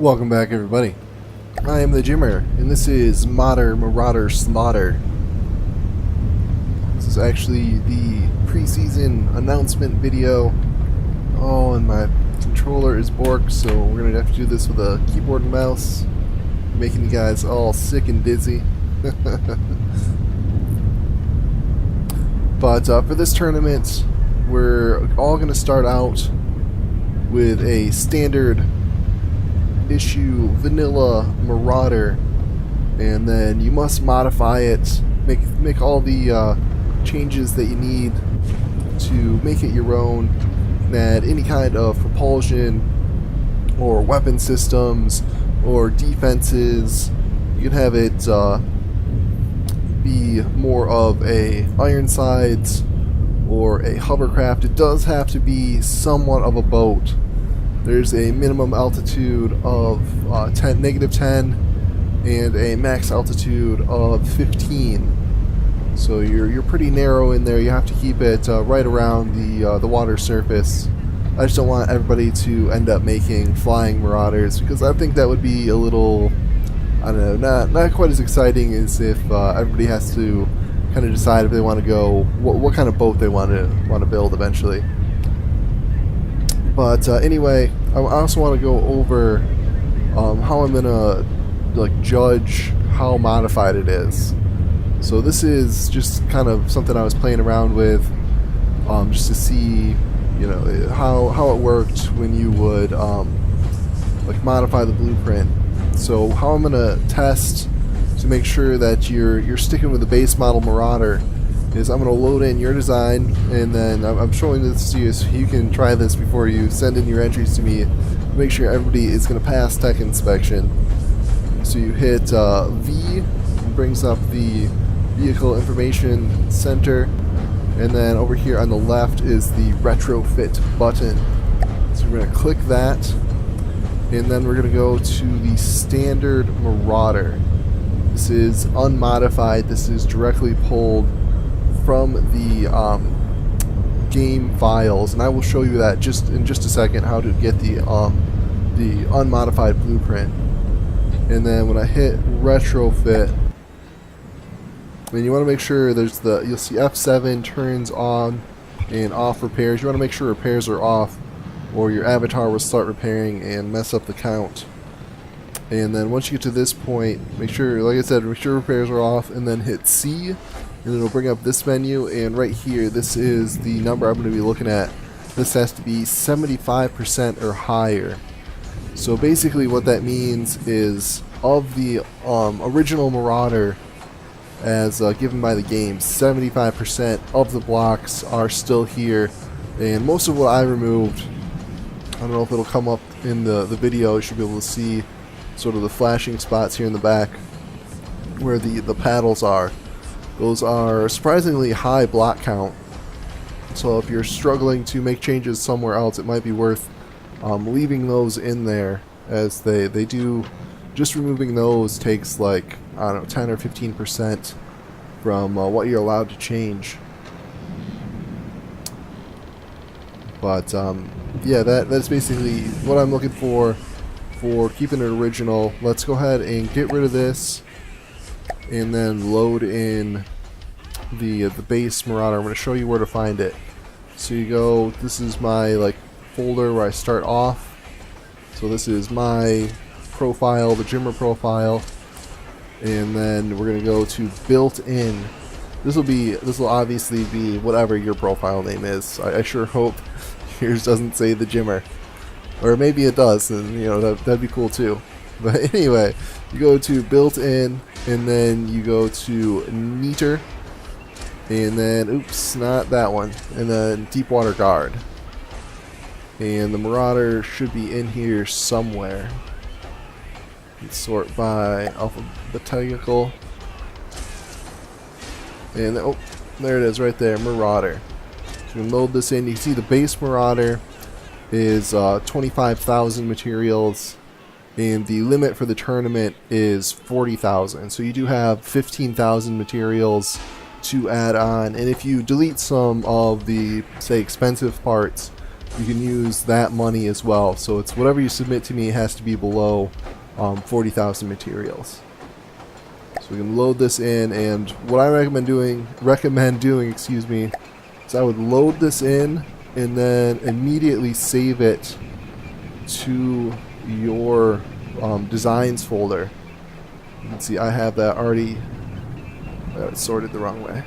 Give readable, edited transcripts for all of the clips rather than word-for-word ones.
Welcome back, everybody. I am the Jimmer, and this is Marauder Slaughter. This is actually the preseason announcement video. Oh, and my controller is borked, so we're gonna have to do this with a keyboard and mouse, making you guys all sick and dizzy. But for this tournament, we're all gonna start out with a standard issue vanilla Marauder, and then you must modify it, make all the changes that you need to make it your own. Add any kind of propulsion or weapon systems or defenses. You can have it be more of a Ironsides or a hovercraft. It does have to be somewhat of a boat. There's a minimum altitude of -10 and a max altitude of 15. So you're pretty narrow in there. You have to keep it right around the water surface. I just don't want everybody to end up making flying Marauders, because I think that would be a little, I don't know, not quite as exciting as if everybody has to kind of decide if they want to go what kind of boat they want to build eventually. But anyway, I also want to go over how I'm gonna judge how modified it is. So this is just kind of something I was playing around with, just to see, how it worked when you would modify the blueprint. So how I'm gonna test to make sure that you're sticking with the base model Marauder is I'm going to load in your design, and then I'm showing this to you so you can try this before you send in your entries to me. Make sure everybody is going to pass tech inspection. So you hit V, it brings up the Vehicle Information Center, and then over here on the left is the retrofit button. So we're going to click that, and then we're going to go to the standard Marauder. This is unmodified. This is directly pulled from the game files, and I will show you that in just a second, how to get the unmodified blueprint. And then when I hit retrofit, then you want to make sure you'll see F7 turns on and off repairs. You want to make sure repairs are off, or your avatar will start repairing and mess up the count. And then once you get to this point, make sure, like I said, make sure repairs are off, and then hit C. And it'll bring up this menu, and right here, this is the number I'm going to be looking at. This has to be 75% or higher. So basically what that means is, of the original Marauder as given by the game, 75% of the blocks are still here, and most of what I removed, I don't know if it'll come up in the video. You should be able to see sort of the flashing spots here in the back where the paddles are. Those are surprisingly high block count, so if you're struggling to make changes somewhere else, it might be worth leaving those in there, as they do. Just removing those takes, like, I don't know, 10 or 15% from what you're allowed to change. But yeah, that's basically what I'm looking for keeping it original. Let's go ahead and get rid of this, and then load in the base Marauder. I'm going to show you where to find it. So you go, this is my folder where I start off. So this is my profile, the Jimmer profile, and then we're going to go to built-in. This will obviously be whatever your profile name is. I sure hope yours doesn't say the Jimmer, or maybe it does, and that'd be cool too. But anyway, you go to built-in, and then you go to meter, and then, oops, not that one, and then deep water guard. And the Marauder should be in here somewhere. Let's sort by alphabetical. And oh, there it is right there, Marauder. So you can load this in. You can see the base Marauder is 25,000 materials, and the limit for the tournament is 40,000. So you do have 15,000 materials to add on, and if you delete some of the, say, expensive parts, you can use that money as well. So it's whatever you submit to me has to be below 40,000 materials. So we can load this in, and what I recommend doing, excuse me, is I would load this in and then immediately save it to your designs folder. You can see I have that already sorted the wrong way.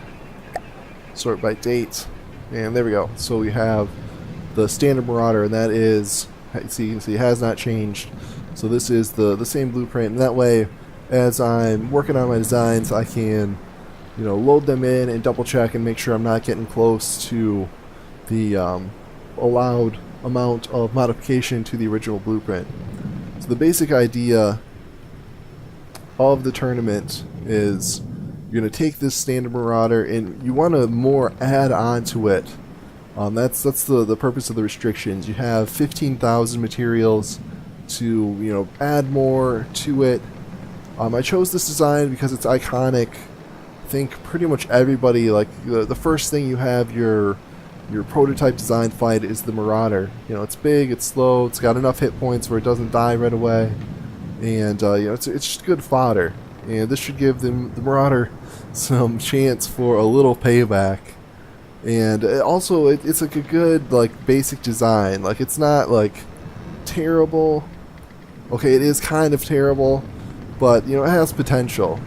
Sort by date, and there we go. So we have the standard Marauder, and that is, you can see it has not changed. So this is the same blueprint, and that way, as I'm working on my designs, I can, you know, load them in and double check and make sure I'm not getting close to the allowed amount of modification to the original blueprint. So the basic idea of the tournament is you're going to take this standard Marauder and you want to more add on to it. That's the purpose of the restrictions. You have 15,000 materials to, you know, add more to it. I chose this design because it's iconic. I think pretty much everybody, like the first thing you have your prototype design fight is the Marauder. You know, it's big, it's slow, it's got enough hit points where it doesn't die right away, and you know, it's just good fodder. And this should give the Marauder some chance for a little payback. And also, it's like a good, like, basic design. Like, it's not like terrible. Okay, it is kind of terrible, but you know, it has potential.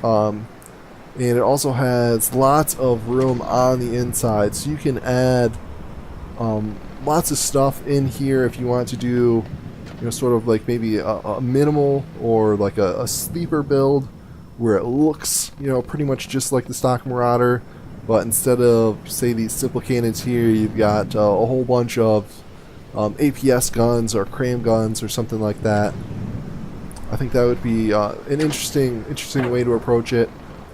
And it also has lots of room on the inside, so you can add lots of stuff in here if you want to do, you know, sort of like maybe a minimal or like a sleeper build where it looks, you know, pretty much just like the stock Marauder, but instead of, say, these simple cannons here, you've got a whole bunch of APS guns or cram guns or something like that. I think that would be an interesting way to approach it.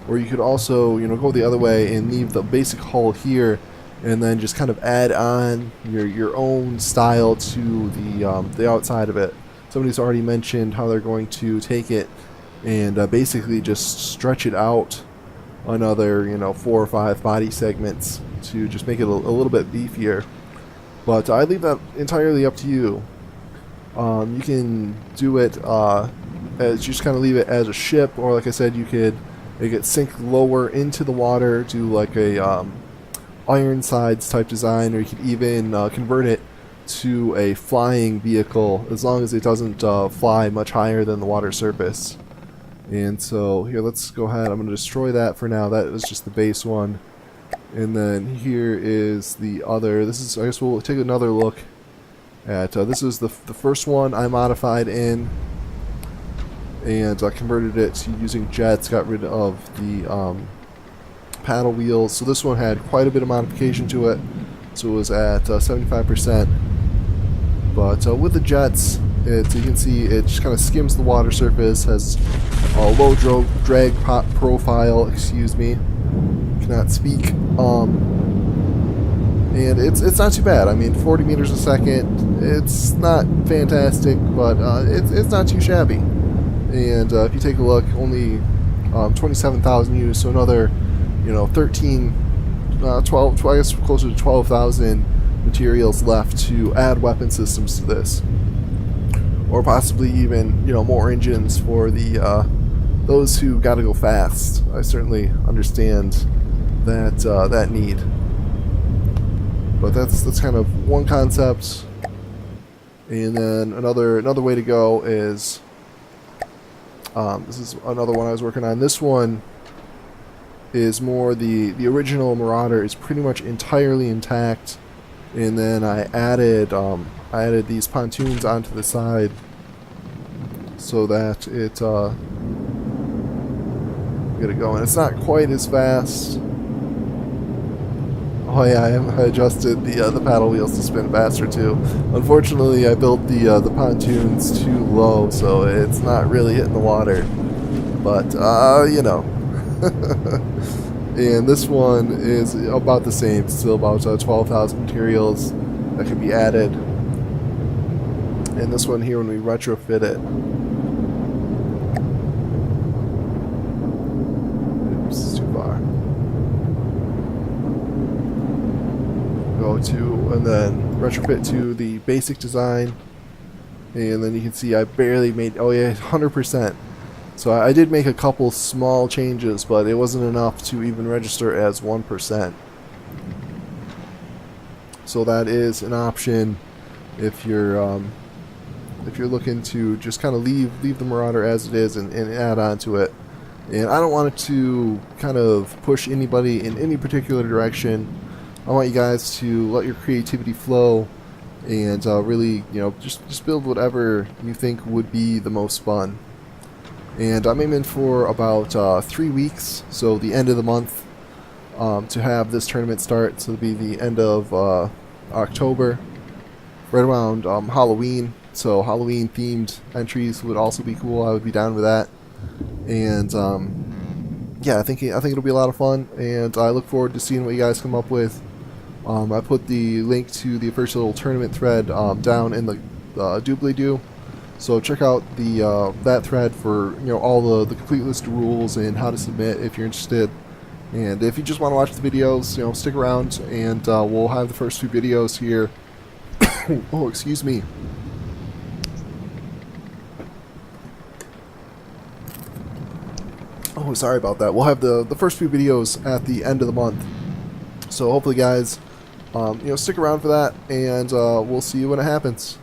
Or you could also, you know, go the other way and leave the basic hull here, and then just kind of add on your own style to the outside of it. Somebody's already mentioned how they're going to take it and basically just stretch it out another, you know, 4 or 5 body segments to just make it a little bit beefier. But I leave that entirely up to you. You can do it as just kind of leave it as a ship, or like I said, you could make it sink lower into the water, do like a Ironsides type design, or you could even convert it to a flying vehicle as long as it doesn't fly much higher than the water surface. And so here, let's go ahead. I'm going to destroy that for now. That is just the base one. And then here is the other. This is, I guess we'll take another look at, this is the first one I modified in, and I converted it to using jets, got rid of the paddle wheels. So this one had quite a bit of modification to it, so it was at 75%. But with the jets, you can see it just kind of skims the water surface, has a low drag profile, excuse me, cannot speak, and it's not too bad. I mean, 40 meters a second, it's not fantastic, but it's not too shabby. And if you take a look, only 27,000 used, so another, you know, 12, I guess closer to 12,000 materials left to add weapon systems to this, or possibly even, you know, more engines for the those who gotta go fast. I certainly understand that that need, but that's kind of one concept. And then another way to go is this is another one I was working on. This one is more the original Marauder is pretty much entirely intact, and then I added these pontoons onto the side so that it get it going. It's not quite as fast. Oh yeah, I adjusted the paddle wheels to spin faster too. Unfortunately, I built the pontoons too low, so it's not really hitting the water. But you know. And this one is about the same, still about 12,000 materials that can be added. And this one here, when we retrofit it, oops, it's too far. Go to, and then retrofit to the basic design, and then you can see I barely made, oh yeah, 100%. So I did make a couple small changes, but it wasn't enough to even register as 1%. So that is an option if you're looking to just kind of leave the Marauder as it is and add on to it. And I don't want it to kind of push anybody in any particular direction. I want you guys to let your creativity flow and really, just build whatever you think would be the most fun. And I'm aiming for about 3 weeks, so the end of the month, to have this tournament start. So it'll be the end of October, right around Halloween. So Halloween themed entries would also be cool. I would be down with that. And yeah, I think it'll be a lot of fun, and I look forward to seeing what you guys come up with. I put the link to the official tournament thread down in the doobly-doo. So check out the that thread for all the complete list of rules and how to submit if you're interested. And if you just want to watch the videos, stick around, and we'll have the first few videos here. Oh, excuse me. Oh, sorry about that. We'll have the first few videos at the end of the month. So hopefully, guys, stick around for that, and we'll see you when it happens.